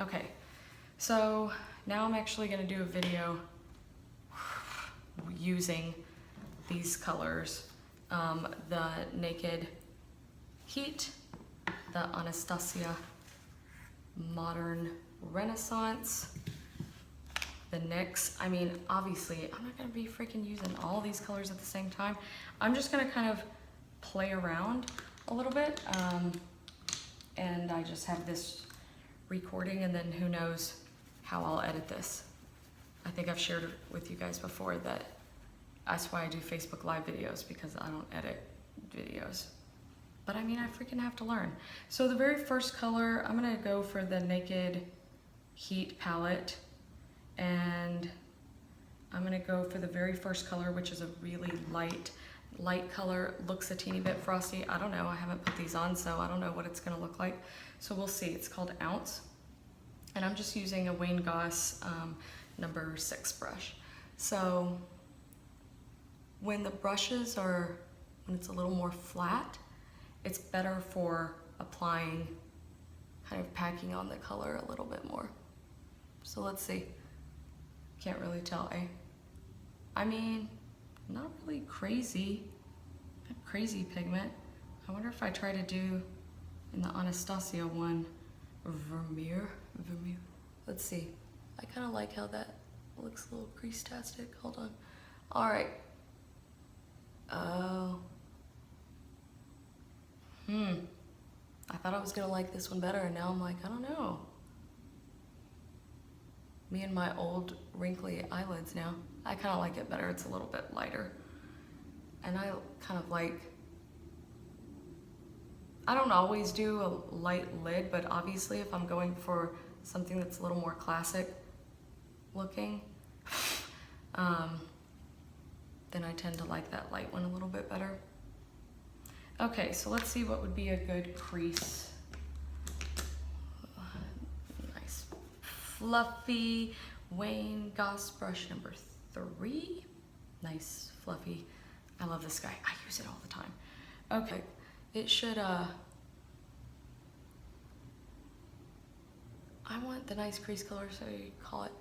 Okay, so now I'm actually gonna do a video using these colors. The Naked Heat, the Anastasia Modern Renaissance, the NYX. I mean, obviously, I'm not gonna be freaking using all these colors at the same time. I'm just gonna kind of play around a little bit. And I just have this recording, and then who knows how I'll edit this. I think I've shared with you guys before that that's why I do Facebook Live videos, because I don't edit videos. But I mean, I freaking have to learn. So the very first color, I'm gonna go for the Naked Heat palette, and I'm gonna go for the very first color, which is a really light color. Looks a teeny bit frosty. I don't know, I haven't put these on, so I don't know what it's gonna look like. So we'll see. It's called Ounce. And I'm just using a Wayne Goss number 6 brush. So when the brushes are, when it's a little more flat, it's better for applying, kind of packing on the color a little bit more. So let's see. Can't really tell, eh? I mean, not really crazy pigment. I wonder if I try to do in the Anastasia one, Vermeer. Let's see. I kind of like how that looks a little crease-tastic. Hold on. All right. Oh. I thought I was gonna like this one better, and now I'm like, I don't know. Me and my old wrinkly eyelids now. I kind of like it better. It's a little bit lighter. And I kind of like, I don't always do a light lid, but obviously if I'm going for something that's a little more classic looking, then I tend to like that light one a little bit better. Okay, so let's see what would be a good crease. Nice, fluffy Wayne Goss brush number 3. Nice, fluffy. I love this guy. I use it all the time. Okay, it should, I want the nice crease color, so you call it.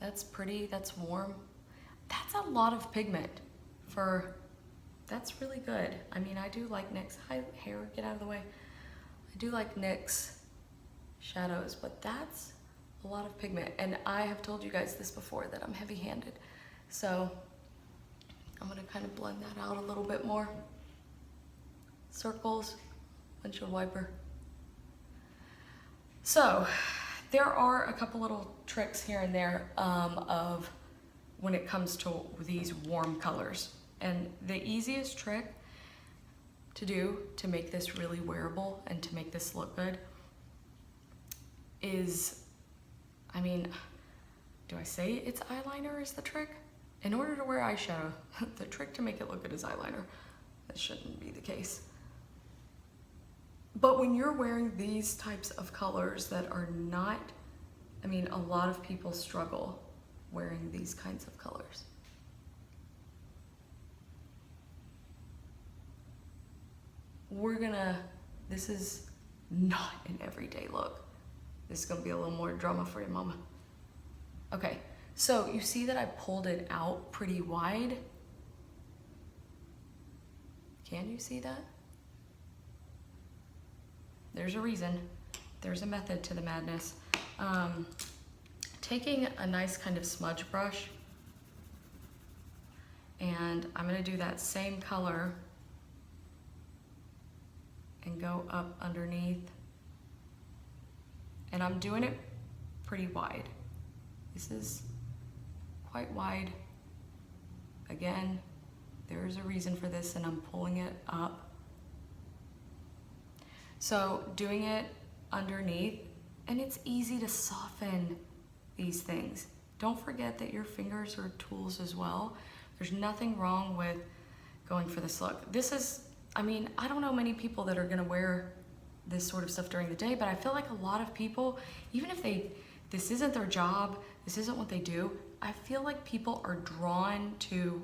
That's pretty, that's warm. That's a lot of pigment for, that's really good. I mean, I do like NYX, hi, hair, get out of the way. I do like NYX shadows, but that's a lot of pigment. And I have told you guys this before, that I'm heavy-handed. So I'm gonna kind of blend that out a little bit more. Circles, windshield wiper. So there are a couple little tricks here and there of when it comes to these warm colors. And the easiest trick to do to make this really wearable and to make this look good is, I mean, do I say it's eyeliner is the trick? In order to wear eyeshadow, the trick to make it look good is eyeliner. That shouldn't be the case. But when you're wearing these types of colors that are not, I mean, a lot of people struggle wearing these kinds of colors. This is not an everyday look. This is gonna be a little more drama for you, mama. Okay, so you see that I pulled it out pretty wide? Can you see that? There's a reason. There's a method to the madness. Taking a nice kind of smudge brush, and I'm gonna do that same color and go up underneath. And I'm doing it pretty wide. This is quite wide. Again, there's a reason for this, and I'm pulling it up. So doing it underneath, and it's easy to soften these things. Don't forget that your fingers are tools as well. There's nothing wrong with going for this look. This is, I mean, I don't know many people that are gonna wear this sort of stuff during the day, but I feel like a lot of people, even if this isn't their job, this isn't what they do, I feel like people are drawn to,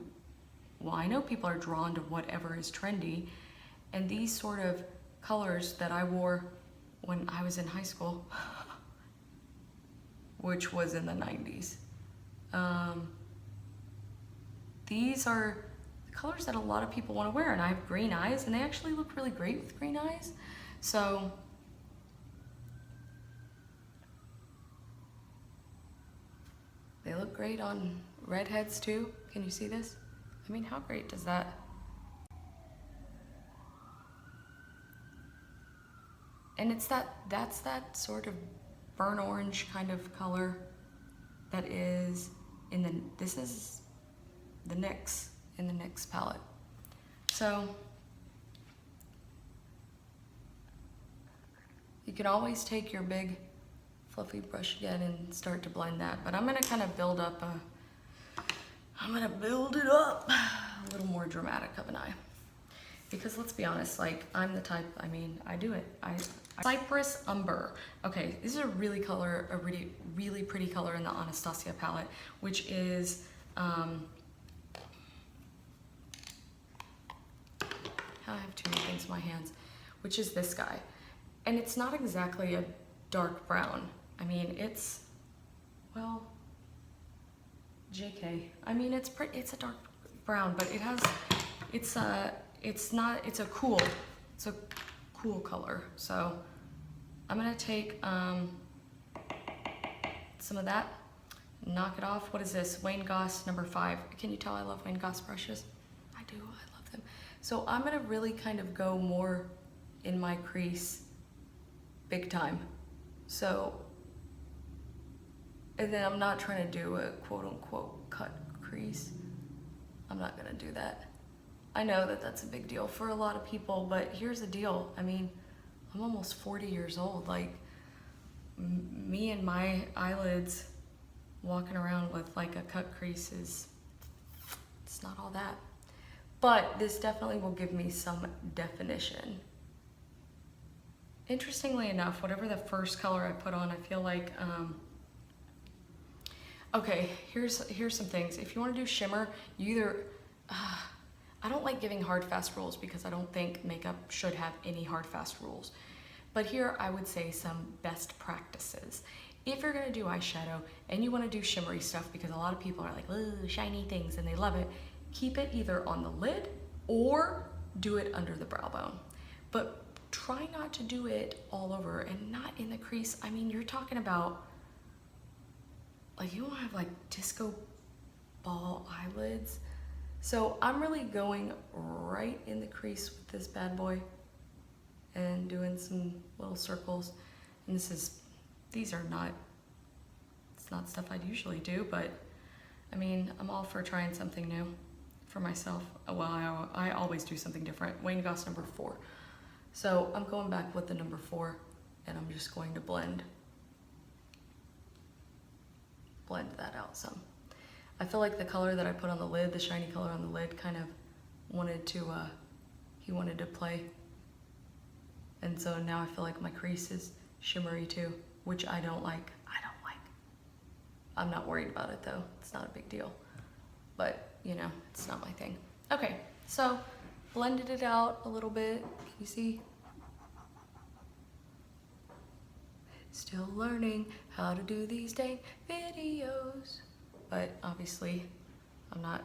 well, I know people are drawn to whatever is trendy, and these sort of colors that I wore when I was in high school, which was in the 90s. These are the colors that a lot of people want to wear, and I have green eyes, and they actually look really great with green eyes. So they look great on redheads too. Can you see this? I mean, how great does that? And that's that sort of burnt orange kind of color that is in this is the NYX, in the NYX palette. So you can always take your big fluffy brush again and start to blend that, but I'm gonna kind of build it up a little more dramatic of an eye. Because let's be honest, like I'm the type, I mean, I do it. Cypress Umber. Okay, this is a really pretty color in the Anastasia palette, which is, I have too many things in my hands, which is this guy. And it's not exactly a dark brown. I mean, it's, well, JK. I mean, it's a dark brown, but it has, it's a cool color. So I'm gonna take some of that, knock it off. What is this? Wayne Goss number 5. Can you tell I love Wayne Goss brushes? I do, I love them. So I'm gonna really kind of go more in my crease big time. So, and then I'm not trying to do a quote unquote cut crease. I'm not gonna do that. I know that that's a big deal for a lot of people, but here's the deal. I mean, I'm almost 40 years old. Like, me and my eyelids walking around with like a cut crease it's not all that. But this definitely will give me some definition. Interestingly enough, whatever the first color I put on, I feel like, okay, here's some things. If you want to do shimmer, you either, I don't like giving hard, fast rules because I don't think makeup should have any hard, fast rules. But here I would say some best practices. If you're gonna do eyeshadow and you wanna do shimmery stuff, because a lot of people are like, ooh, shiny things, and they love it, keep it either on the lid or do it under the brow bone. But try not to do it all over and not in the crease. I mean, you're talking about, like, you don't have like disco ball eyelids. So I'm really going right in the crease with this bad boy and doing some little circles. And these are not, it's not stuff I'd usually do, but I mean, I'm all for trying something new for myself. Well, I always do something different. Wayne Goss number 4. So I'm going back with the number 4 and I'm just going to blend that out some. I feel like the color that I put on the lid, the shiny color on the lid, kind of wanted to, he wanted to play. And so now I feel like my crease is shimmery too, which I don't like. I'm not worried about it though. It's not a big deal. But, you know, it's not my thing. Okay, so blended it out a little bit. Can you see? Still learning how to do these dang videos. But obviously, I'm not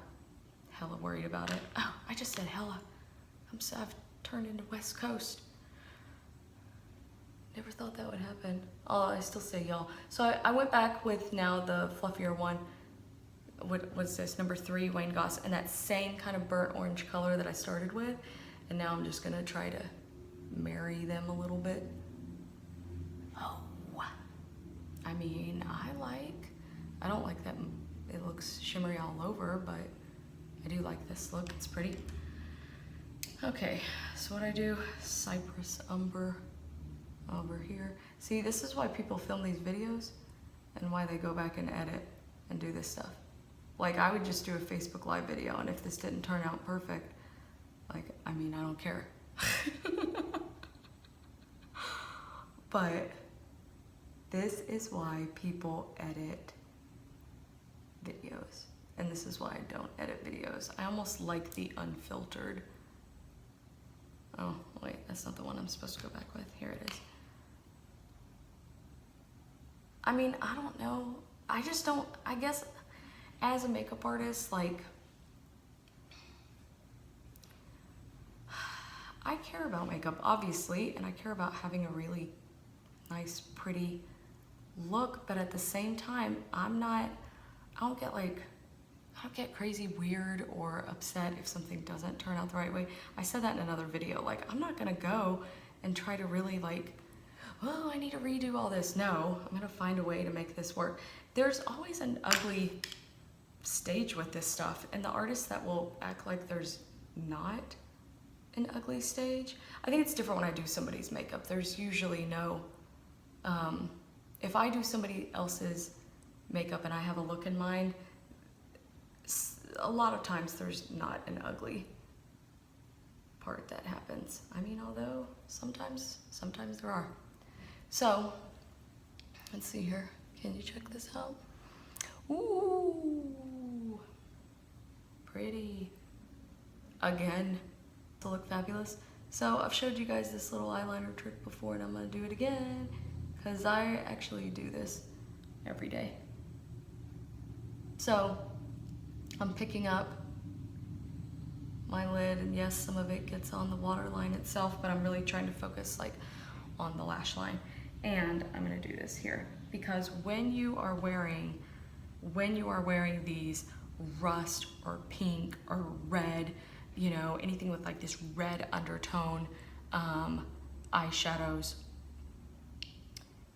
hella worried about it. Oh, I just said hella. I've turned into West Coast. Never thought that would happen. Oh, I still say y'all. So I went back with now the fluffier one. What was this? Number 3, Wayne Goss, and that same kind of burnt orange color that I started with. And now I'm just gonna try to marry them a little bit. Oh, I mean, I don't like that it looks shimmery all over, but I do like this look, it's pretty. Okay, so what I do, Cypress Umber over here. See, this is why people film these videos and why they go back and edit and do this stuff. Like, I would just do a Facebook Live video, and if this didn't turn out perfect, like, I mean, I don't care. But this is why people edit videos, and this is why I don't edit videos. I almost like the unfiltered. Oh, wait, that's not the one I'm supposed to go back with. Here it is. I mean, I don't know. I just don't, I guess as a makeup artist, like, I care about makeup, obviously, and I care about having a really nice, pretty look, but at the same time, I don't get crazy weird or upset if something doesn't turn out the right way. I said that in another video, like, I'm not gonna go and try to really like, oh, I need to redo all this. No, I'm gonna find a way to make this work. There's always an ugly stage with this stuff, and the artists that will act like there's not an ugly stage, I think it's different when I do somebody's makeup. There's usually no, if I do somebody else's makeup and I have a look in mind, a lot of times there's not an ugly part that happens. I mean, although sometimes there are. So, let's see here. Can you check this out? Ooh, pretty. Again, to look fabulous. So I've showed you guys this little eyeliner trick before, and I'm gonna do it again because I actually do this every day. So I'm picking up my lid, and yes, some of it gets on the waterline itself, but I'm really trying to focus like on the lash line. And I'm gonna do this here because when you are wearing these rust or pink or red, you know, anything with like this red undertone eyeshadows,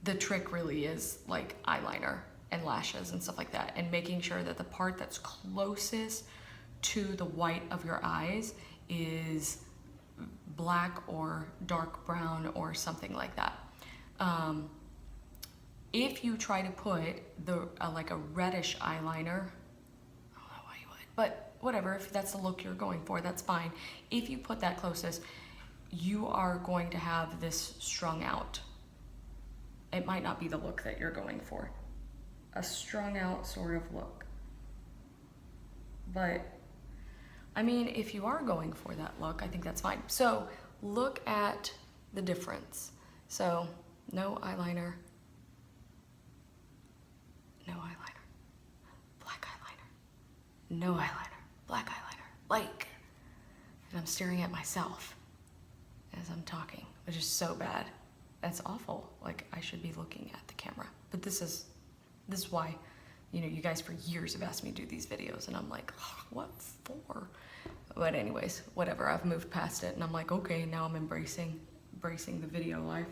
the trick really is like eyeliner and lashes and stuff like that, and making sure that the part that's closest to the white of your eyes is black or dark brown or something like that. If you try to put like a reddish eyeliner, I don't know why you would, but whatever, if that's the look you're going for, that's fine. If you put that closest, you are going to have this strung out. It might not be the look that you're going for. A strung out sort of look. But, I mean, if you are going for that look, I think that's fine. So, look at the difference. So, no eyeliner, no eyeliner, black eyeliner, no eyeliner, black eyeliner, like, and I'm staring at myself as I'm talking, which is so bad. That's awful. Like, I should be looking at the camera. But this is why, you know, you guys for years have asked me to do these videos, and I'm like, oh, what for? But anyways, whatever, I've moved past it, and I'm like, okay, now I'm embracing the video life.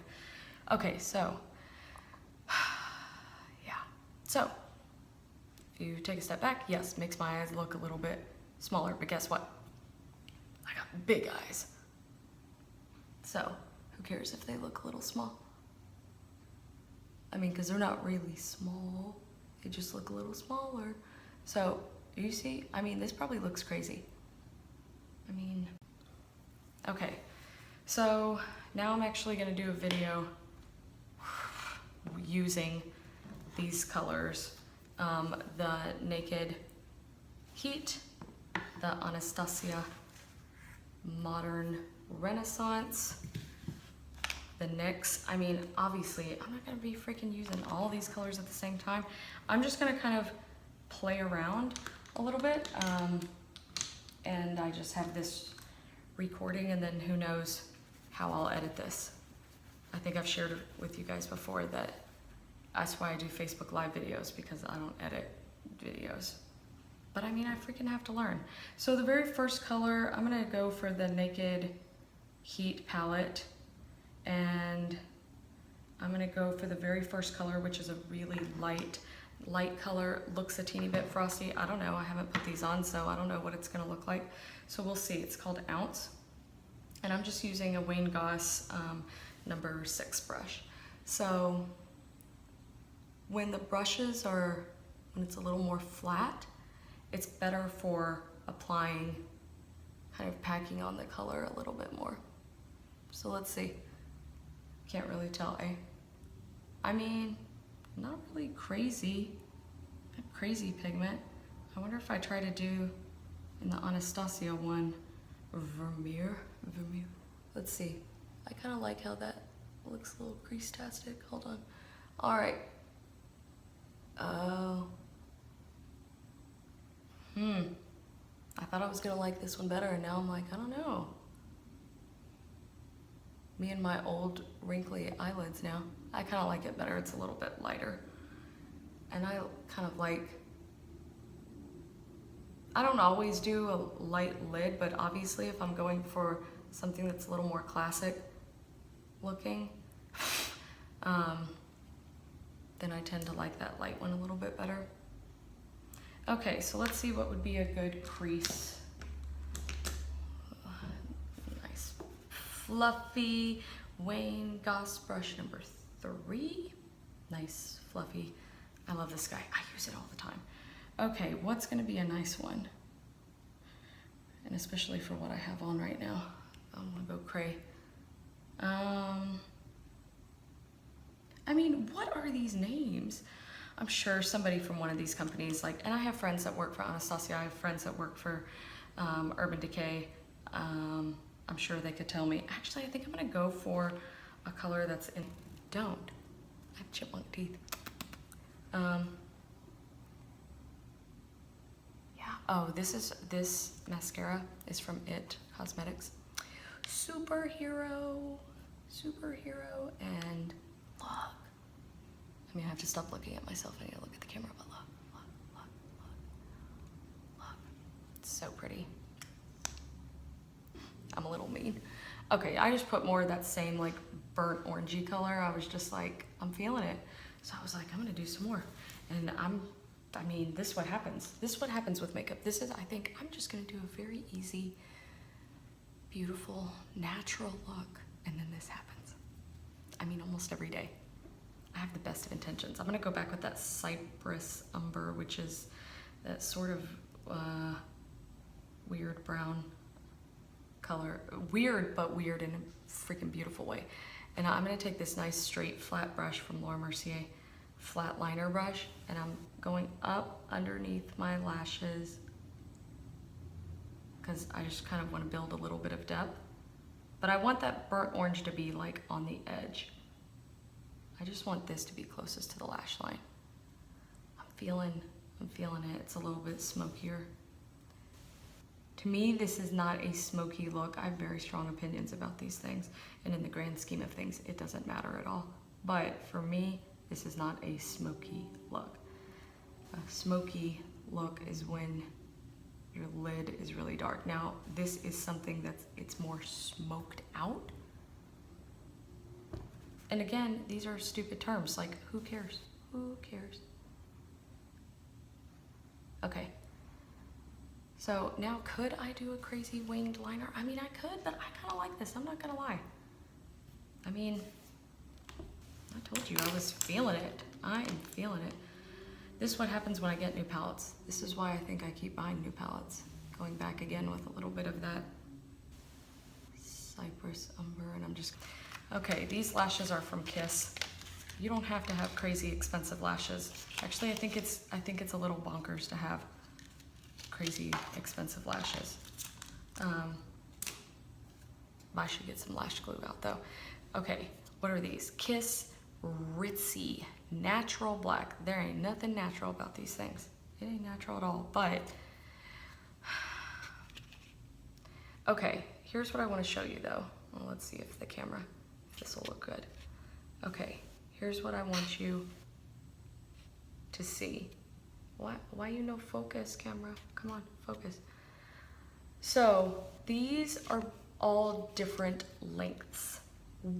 Okay, so, yeah. So, if you take a step back, yes, makes my eyes look a little bit smaller, but guess what? I got big eyes. So, who cares if they look a little small? I mean, because they're not really small, they just look a little smaller. So, you see, I mean, this probably looks crazy. I mean, okay. So, now I'm actually gonna do a video using these colors. The Naked Heat, the Anastasia Modern Renaissance, the NYX. I mean, obviously, I'm not gonna be freaking using all these colors at the same time. I'm just gonna kind of play around a little bit. And I just have this recording, and then who knows how I'll edit this. I think I've shared with you guys before that that's why I do Facebook Live videos, because I don't edit videos. But I mean, I freaking have to learn. So the very first color, I'm gonna go for the Naked Heat palette, and I'm gonna go for the very first color, which is a really light color. Looks a teeny bit frosty. I don't know, I haven't put these on, so I don't know what it's gonna look like. So we'll see. It's called Ounce, and I'm just using a Wayne Goss number 6 brush. So when when it's a little more flat, it's better for applying, kind of packing on the color a little bit more. So let's see. Can't really tell, eh? I mean, not really crazy pigment. I wonder if I try to do in the Anastasia one, Vermeer. Let's see. I kind of like how that looks a little crease-tastic. Hold on. All right. Oh. I thought I was gonna like this one better, and now I'm like, I don't know. Me and my old wrinkly eyelids now. I kind of like it better. It's a little bit lighter. And I kind of like, I don't always do a light lid, but obviously if I'm going for something that's a little more classic looking, then I tend to like that light one a little bit better. Okay, so let's see what would be a good crease. Nice fluffy Wayne Goss brush number 3. Nice fluffy. I love this guy. I use it all the time. Okay, what's gonna be a nice one? And especially for what I have on right now. I'm gonna go cray. I mean, what are these names? I'm sure somebody from one of these companies, like, and I have friends that work for Anastasia, I have friends that work for Urban Decay. I'm sure they could tell me. Actually, I think I'm gonna go for a color that's in, don't. I have chipmunk teeth. Yeah, oh, this mascara is from It Cosmetics. Superhero, and look. I mean, I have to stop looking at myself. I need to look at the camera, but look. It's so pretty. I'm a little mean. Okay, I just put more of that same like burnt orangey color. I was just like, I'm feeling it. So I was like, I'm gonna do some more. And I mean, this is what happens. This is what happens with makeup. This is, I think, I'm just gonna do a very easy, beautiful, natural look. And then this happens. I mean, almost every day. I have the best of intentions. I'm gonna go back with that Cypress Umber, which is that sort of weird brown color. Weird, but weird in a freaking beautiful way. And I'm gonna take this nice straight flat brush from Laura Mercier, flat liner brush, and I'm going up underneath my lashes because I just kind of want to build a little bit of depth. But I want that burnt orange to be like on the edge. I just want this to be closest to the lash line. I'm feeling it. It's a little bit smokier. To me, this is not a smoky look. I have very strong opinions about these things, and in the grand scheme of things, it doesn't matter at all. But for me, this is not a smoky look. A smoky look is when your lid is really dark. Now, this is something it's more smoked out. And again, these are stupid terms, like who cares? Who cares? Okay. So now could I do a crazy winged liner? I mean, I could, but I kind of like this. I'm not gonna lie. I mean, I told you I was feeling it. I am feeling it. This is what happens when I get new palettes. This is why I think I keep buying new palettes. Going back again with a little bit of that Cypress Umber, and I'm just, okay, these lashes are from Kiss. You don't have to have crazy expensive lashes. Actually, I think it's a little bonkers to have crazy expensive lashes. I should get some lash glue out though. Okay, what are these? Kiss Ritzy Natural Black. There ain't nothing natural about these things. It ain't natural at all, but okay, here's what I want to show you though. Well, let's see if the camera, if this will look good. Okay, here's what I want you to see. Why you no focus, camera? Come on, focus. So these are all different lengths.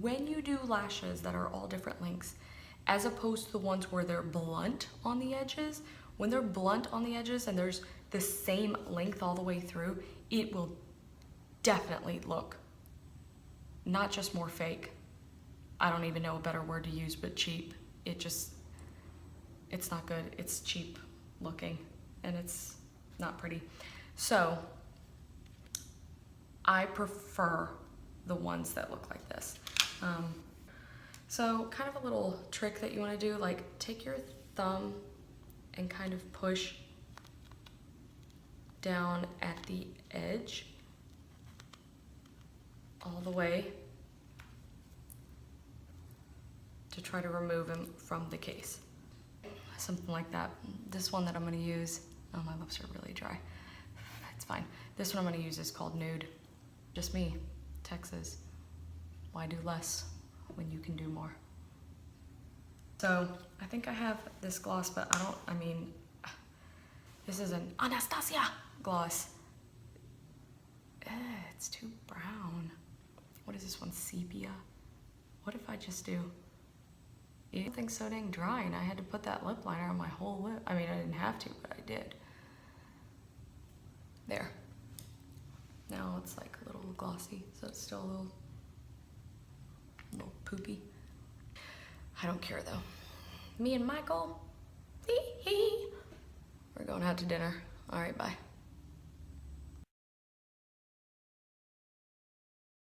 When you do lashes that are all different lengths, as opposed to the ones where they're blunt on the edges, when they're blunt on the edges and there's the same length all the way through, it will definitely look not just more fake. I don't even know a better word to use, but cheap. It's not good. It's cheap looking and it's not pretty. So I prefer the ones that look like this. So kind of a little trick that you want to do, like take your thumb and kind of push down at the edge all the way to try to remove them from the case. something like that. This one that I'm gonna use, oh, my lips are really dry. It's fine. This one I'm gonna use is called Nude. Just me, Texas. Why do less when you can do more? So I think I have this gloss, but I mean, this is an Anastasia gloss. It's too brown. What is this one, sepia? What if I just do, everything's so dang dry and I had to put that lip liner on my whole lip. I mean, I didn't have to, but I did. There. Now it's like a little glossy, so it's still a little poopy. I don't care though. Me and Michael, we're going out to dinner. All right, bye.